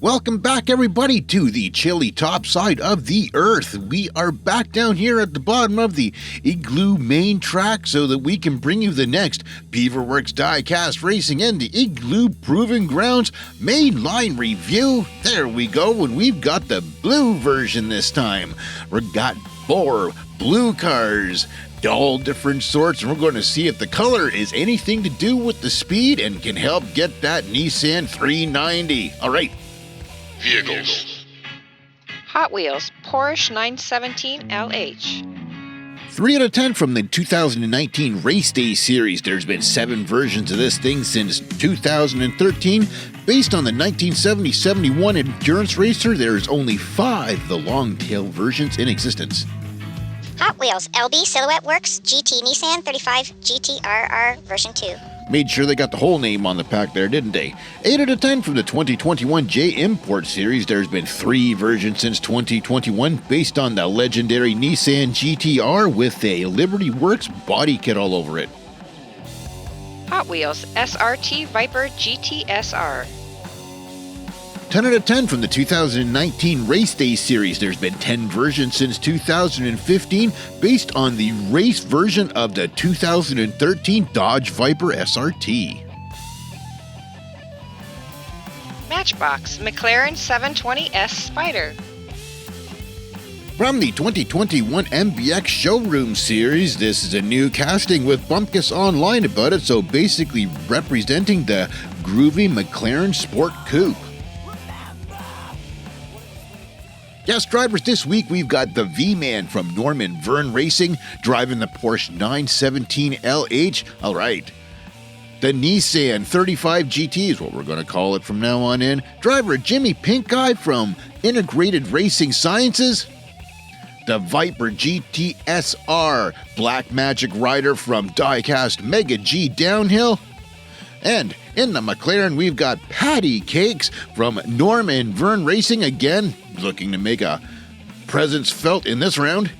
Welcome back, everybody, to the chilly top side of the earth. We are back down here at the bottom of the Igloo main track so that we can bring you the next Beaverworx Diecast Racing and the Igloo Proving Grounds Mainline review. There we go, and we've got the blue version this time. We've got 4 blue cars, all different sorts, and we're going to see if the color is anything to do with the speed and can help get that Nissan 390. All right. Vehicles. HotWheels Porsche 917 LH. 3 out of 10 from the 2019 Race Day series. There's been 7 versions of this thing since 2013. Based on the 1970-71 endurance racer, there's only 5 the long-tail versions in existence. Hot Wheels LB Silhouette Works GT Nissan 35 GT-R version 2. Made sure they got the whole name on the pack there, didn't they? 8 out of 10 from the 2021 J Import series. There's been 3 versions since 2021 based on the legendary Nissan GT-R with a Liberty Works body kit all over it. Hot Wheels SRT Viper GTS-R. 10 out of 10 from the 2019 Race Day series. There's been 10 versions since 2015 based on the race version of the 2013 Dodge Viper SRT. Matchbox McLaren 720S Spider. From the 2021 MBX Showroom series, this is a new casting with Bumpkus Online about it, so basically representing the groovy McLaren Sport Coupe. Guest drivers this week, we've got the V-Man from Norman Vern Racing, driving the Porsche 917 LH. All right. The Nissan 35 GT is what we're going to call it from now on in. Driver Jimmy Pinkeye from Integrated Racing Sciences. The Viper GTS-R Black Magic Rider from Dicast Mega G Downhill. And in the McLaren, we've got Patty Kakes from Norman Vern Racing, again, looking to make a presence felt in this round.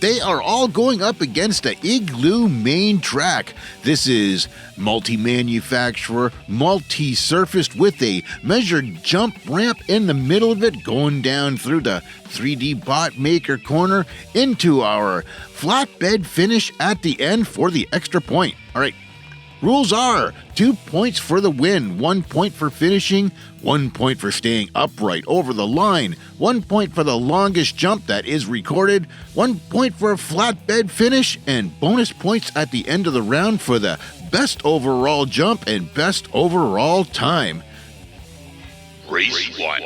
They are all going up against the Igloo main track. This is multi-manufacturer, multi-surfaced with a measured jump ramp in the middle of it, going down through the 3D bot maker corner into our flatbed finish at the end for the extra point. All right. Rules are 2 points for the win, 1 point for finishing, 1 point for staying upright over the line, 1 point for the longest jump that is recorded, 1 point for a flatbed finish, and bonus points at the end of the round for the best overall jump and best overall time. Race 1.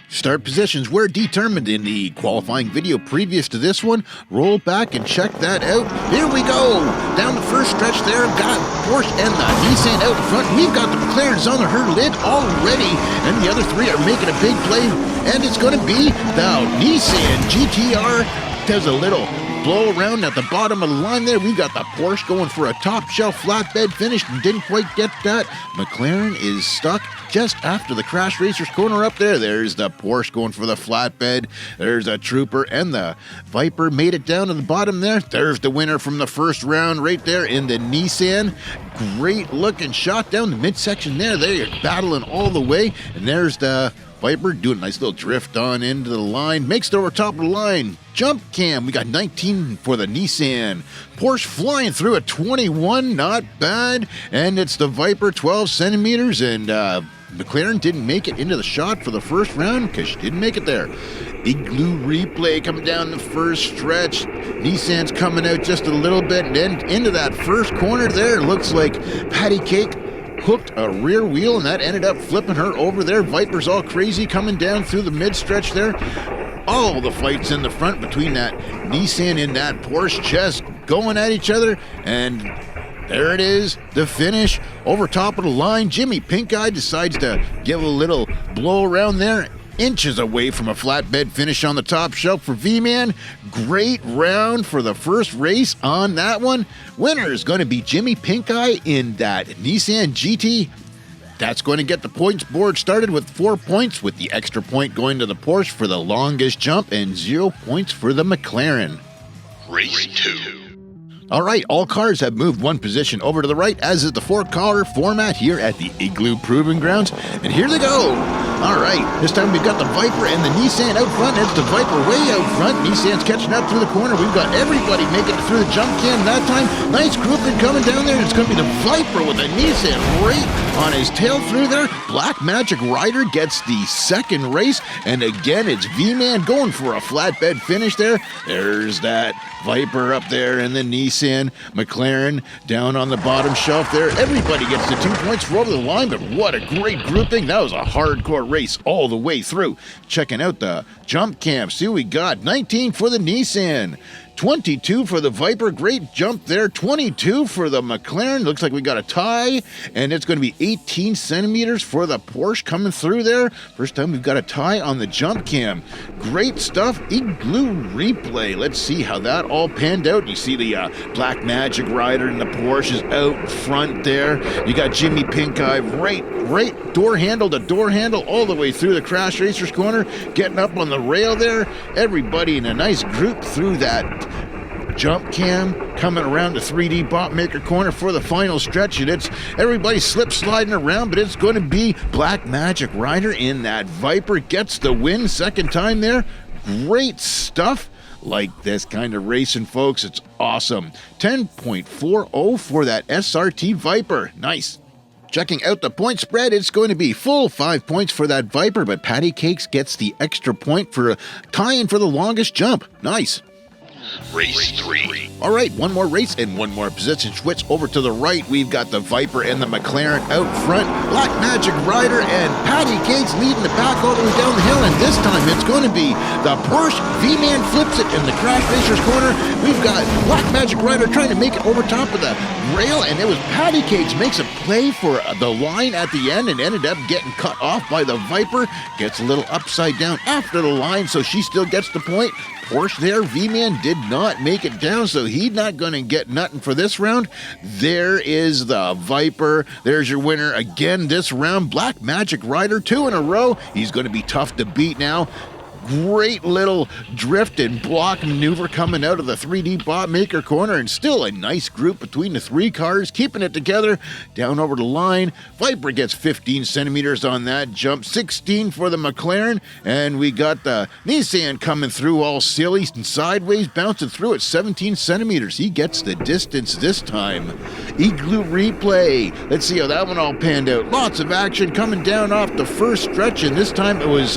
Start positions were determined in the qualifying video previous to this one. Roll back and check that out. Here we go. Down the first stretch there, got Porsche and the Nissan out front. We've got the McLarens on her lid already, and the other 3 are making a big play, and it's going to be the Nissan GT-R. Does a little blow around at the bottom of the line there. We've got the Porsche going for a top shelf flatbed finish and didn't quite get that. McLaren is stuck just after the Crash Racers corner up there. There's the Porsche going for the flatbed. There's a Trooper, and the Viper made it down to the bottom there. There's the winner from the first round right there in the Nissan. Great looking shot down the midsection there. They're battling all the way, and there's the Viper doing a nice little drift on into the line. Makes it over top of the line. Jump cam. We got 19 for the Nissan. Porsche flying through a 21. Not bad. And it's the Viper 12 centimeters. And McLaren didn't make it into the shot for the first round because she didn't make it there. Igloo replay coming down the first stretch. Nissan's coming out just a little bit. And then into that first corner there. Looks like Patty Cake hooked a rear wheel, and that ended up flipping her over there. Viper's all crazy coming down through the mid-stretch there. All the fights in the front between that Nissan and that Porsche just going at each other, and there it is, the finish. Over top of the line, Jimmy Pinkeye decides to give a little blow around there. Inches away from a flatbed finish on the top shelf for V-Man. Great round for the first race on that one. Winner is going to be Jimmy Pinkeye in that Nissan GT. That's going to get the points board started with 4 points, with the extra point going to the Porsche for the longest jump and 0 points for the McLaren. Race 2. All right, all cars have moved one position over to the right, as is the four-car format here at the Igloo Proving Grounds. And here they go. All right, this time we've got the Viper and the Nissan out front. It's the Viper way out front. Nissan's catching up through the corner. We've got everybody making it through the jump can that time. Nice grouping coming down there. And it's going to be the Viper with the Nissan right on his tail through there. Black Magic Rider gets the second race. And again, it's V-Man going for a flatbed finish there. There's that Viper up there and the Nissan. McLaren down on the bottom shelf there. Everybody gets the 2 points for over the line, but what a great grouping. That was a hardcore race all the way through. Checking out the jump cam. See what we got. 19 for the Nissan. 22 for the Viper. Great jump there. 22 for the McLaren. Looks like we got a tie. And it's going to be 18 centimeters for the Porsche coming through there. First time we've got a tie on the jump cam. Great stuff. Igloo replay. Let's see how that all panned out. You see the Black Magic Rider and the Porsche is out front there. You got Jimmy Pinkeye right door handle to door handle all the way through the Crash Racers corner. Getting up on the rail there. Everybody in a nice group through that jump cam, coming around the 3D Bot Maker corner for the final stretch, and it's everybody slip sliding around, but it's going to be Black Magic Rider in that Viper. Gets the win second time there. Great stuff. Like this kind of racing, folks. It's awesome. 10.40 for that SRT Viper. Nice. Checking out the point spread, it's going to be full 5 points for that Viper, but Patty Kakes gets the extra point for tying for the longest jump. Nice. Race 3. All right, one more race and one more position switch over to the right. We've got the Viper and the McLaren out front. Black Magic Rider and Patty Kakes leading the pack all the way down the hill. And this time it's going to be the Porsche. V-Man flips it in the Crash Racers corner. We've got Black Magic Rider trying to make it over top of the rail. And it was Patty Kakes makes a play for the line at the end and ended up getting cut off by the Viper. Gets a little upside down after the line, so she still gets the point. Porsche there, V-Man did not make it down, so he's not going to get nothing for this round. There is the Viper. There's your winner again this round. Black Magic Rider, 2 in a row. He's going to be tough to beat now. Great little drift and block maneuver coming out of the 3D Bot Maker corner, and still a nice group between the three cars, keeping it together down over the line. Viper gets 15 centimeters on that jump, 16 for the McLaren, and we got the Nissan coming through all silly and sideways, bouncing through at 17 centimeters. He gets the distance this time. Igloo replay. Let's see how that one all panned out. Lots of action coming down off the first stretch, and this time it was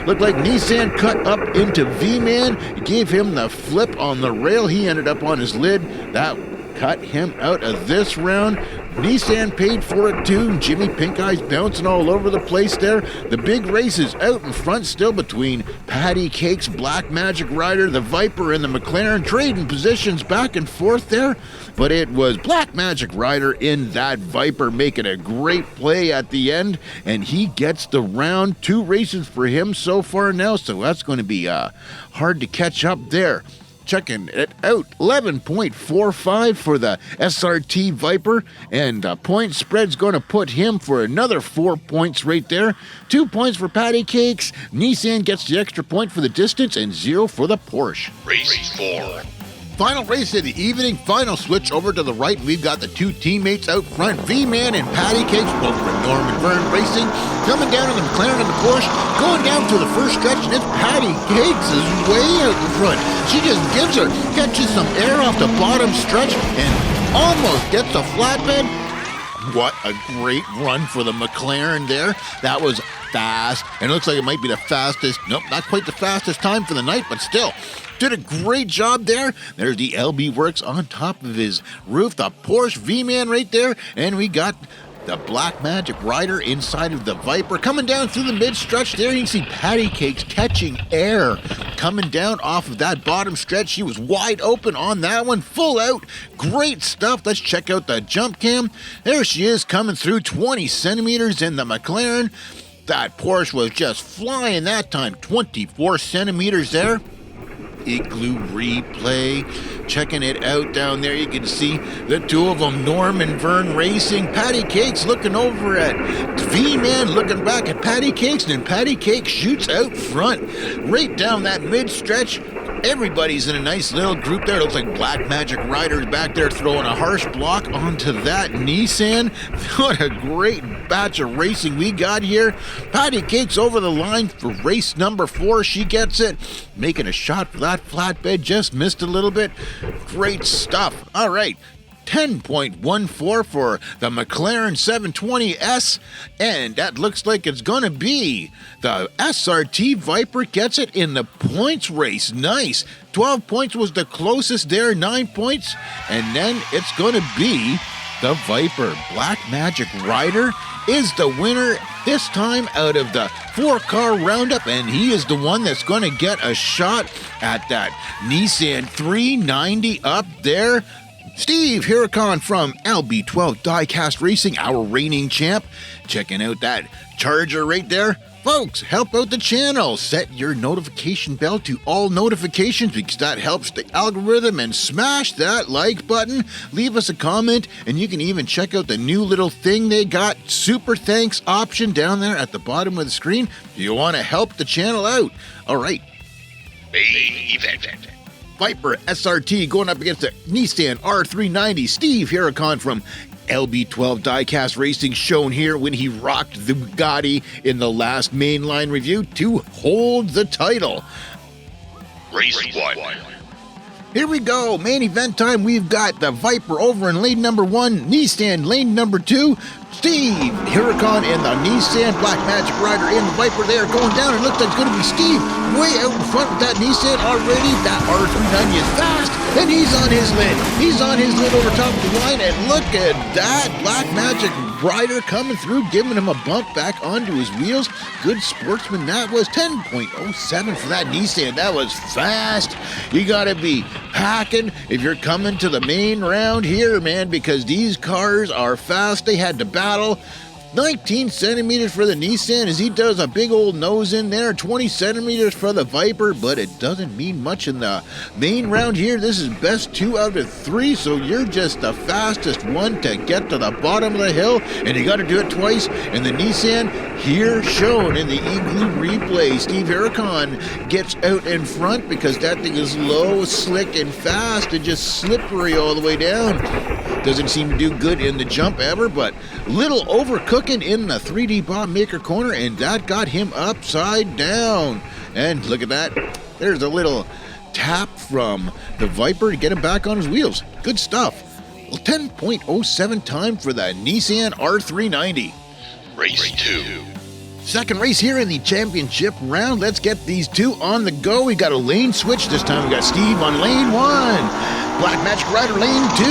looked like Nissan cut up into V-Man. It gave him the flip on the rail. He ended up on his lid. That cut him out of this round. Nissan paid for it too. Jimmy Pinkeye's bouncing all over the place there. The big race is out in front still between Patty Kakes, Black Magic Rider, the Viper, and the McLaren, trading positions back and forth there. But it was Black Magic Rider in that Viper making a great play at the end, and he gets the round. 2 races for him so far now, so that's going to be hard to catch up there. Checking it out, 11.45 for the SRT Viper, and point spread's going to put him for another 4 points right there. 2 points for Patty Kakes. Nissan gets the extra point for the distance, and 0 for the Porsche. Race 4. Final race of the evening, final switch over to the right. We've got the 2 teammates out front, V-Man and Patty Kakes, both from Norman Vern Racing, coming down on the McLaren and the Porsche, going down to the first stretch, and it's Patty Kakes is way out in front. She just catches some air off the bottom stretch, and almost gets a flatbed. What a great run for the McLaren there. That was fast, and it looks like it might be the fastest, nope, not quite the fastest time for the night, but still. Did a great job there. There's the Beaverworx on top of his roof. The Porsche V-Man right there. And we got the Black Magic Rider inside of the Viper. Coming down through the mid-stretch there. You can see Patty Kakes catching air. Coming down off of that bottom stretch. She was wide open on that one. Full out. Great stuff. Let's check out the jump cam. There she is coming through 20 centimeters in the McLaren. That Porsche was just flying that time. 24 centimeters there. Igloo replay, checking it out down there. You can see the 2 of them, Norman Vern Racing, Patty Kakes looking over at V-Man, looking back at Patty Kakes, and Patty Kakes shoots out front, right down that mid-stretch. Everybody's in a nice little group there. Looks like Black Magic Riders back there throwing a harsh block onto that Nissan. What a great batch of racing we got here. Patty Kakes over the line for race number 4. She gets it. Making a shot for that flatbed. Just missed a little bit. Great stuff. All right. 10.14 for the McLaren 720S, and that looks like it's going to be the SRT Viper gets it in the points race. Nice. 12 points was the closest there, 9 points, and then it's going to be the Viper. Black Magic Rider is the winner this time out of the 4-car roundup, and he is the one that's going to get a shot at that Nissan 390 up there. Steve Hiricon from LB12 Diecast Racing, our reigning champ. Checking out that Charger right there. Folks, help out the channel. Set your notification bell to all notifications because that helps the algorithm, and smash that like button. Leave us a comment, and you can even check out the new little thing they got, super thanks option down there at the bottom of the screen if you want to help the channel out. All right. Main event. Viper SRT going up against the Nissan R390. Steve Hiricon from LB12 Diecast Racing, shown here when he rocked the Bugatti in the last mainline review to hold the title. Race 1. Here we go, main event time. We've got the Viper over in lane number 1, Nissan lane number 2. Steve Hiricon and the Nissan Black Magic Rider in the Viper there going down. It looks like it's going to be Steve way out in front with that Nissan already. That R390 is fast, and he's on his lid. He's on his lid over top of the line, and look at that Black Magic Rider coming through, giving him a bump back onto his wheels. Good sportsman that was. 10.07 for that Nissan. That was fast. You got to be packing if you're coming to the main round here, man, because these cars are fast. They had to battle. 19 centimeters for the Nissan as he does a big old nose in there. 20 centimeters for the Viper, but it doesn't mean much in the main round here. This is best 2 out of 3, so you're just the fastest one to get to the bottom of the hill, and you got to do it twice. And the Nissan here shown in the igloo replay. Steve Hiricon gets out in front because that thing is low, slick, and fast, and just slippery all the way down. Doesn't seem to do good in the jump ever, but little overcooking in the 3D Bob Maker corner, and that got him upside down. And look at that. There's a little tap from the Viper to get him back on his wheels. Good stuff. Well, 10.07 time for the Nissan R390. Race 2. Second race here in the championship round. Let's get these two on the go. We got a lane switch. This time we got Steve on lane 1. Black Magic Rider lane 2.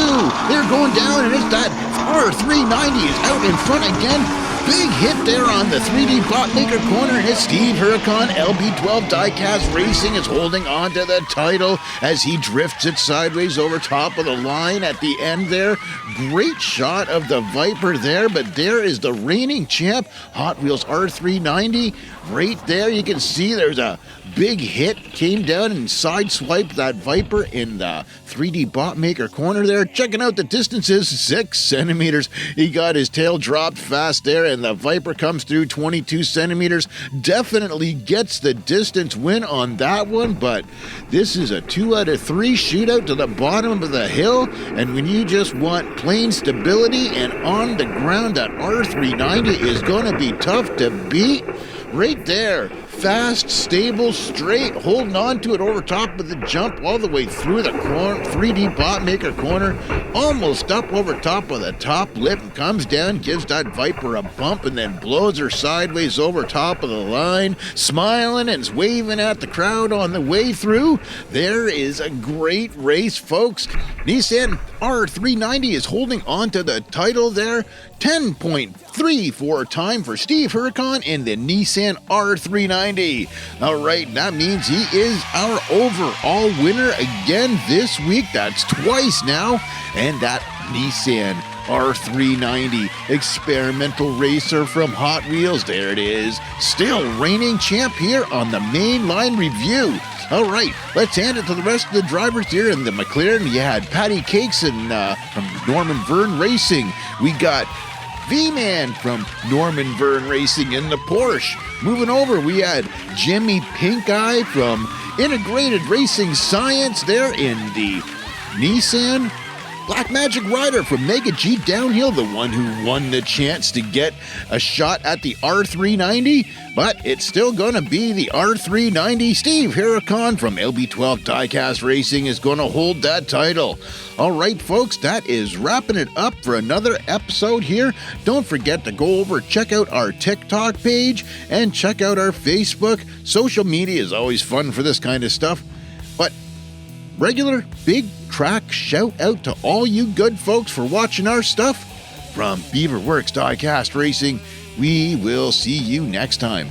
They're going down, and it's that R390 is out in front again. Big hit there on the 3D Bot Maker corner, and it's Steve Hiricon. LB12 Diecast Racing is holding on to the title as he drifts it sideways over top of the line at the end there. Great shot of the Viper there, but there is the reigning champ, Hot Wheels R390. Right there, you can see there's a big hit, came down and sideswiped that Viper in the 3D Bot Maker corner there. Checking out the distances, 6 centimeters. He got his tail dropped fast there, and the Viper comes through 22 centimeters. Definitely gets the distance win on that one, but this is a 2 out of 3 shootout to the bottom of the hill, and when you just want plain stability and on the ground, that R390 is going to be tough to beat. Right there, fast, stable, straight, holding on to it over top of the jump all the way through the corner, 3D Bot Maker corner, almost up over top of the top lip, and comes down, gives that Viper a bump, and then blows her sideways over top of the line, smiling and waving at the crowd on the way through. There is a great race, folks. Nissan R390 is holding on to the title there. 10.34 time for Steve Hiricon in the Nissan R390. All right, that means he is our overall winner again this week. That's twice now. And that Nissan R390 experimental racer from Hot Wheels, there it is, still reigning champ here on the mainline review. All right, let's hand it to the rest of the drivers here in the McLaren. You had Patty Kakes and from Norman Vern Racing. We got V-Man from Norman Vern Racing in the Porsche. Moving over, we had Jimmy Pinkeye from integrated racing science there in the Nissan Black Magic Rider from Mega G Downhill, the one who won the chance to get a shot at the R390, but it's still gonna be the R390. Steve Hiracon from LB12 Diecast Racing is gonna hold that title. All right, folks, that is wrapping it up for another episode here. Don't forget to go over, check out our TicToc page, and check out our Facebook. Social media is always fun for this kind of stuff, but regular big track shout out to all you good folks for watching our stuff. From Beaverworx Diecast Racing, we will see you next time.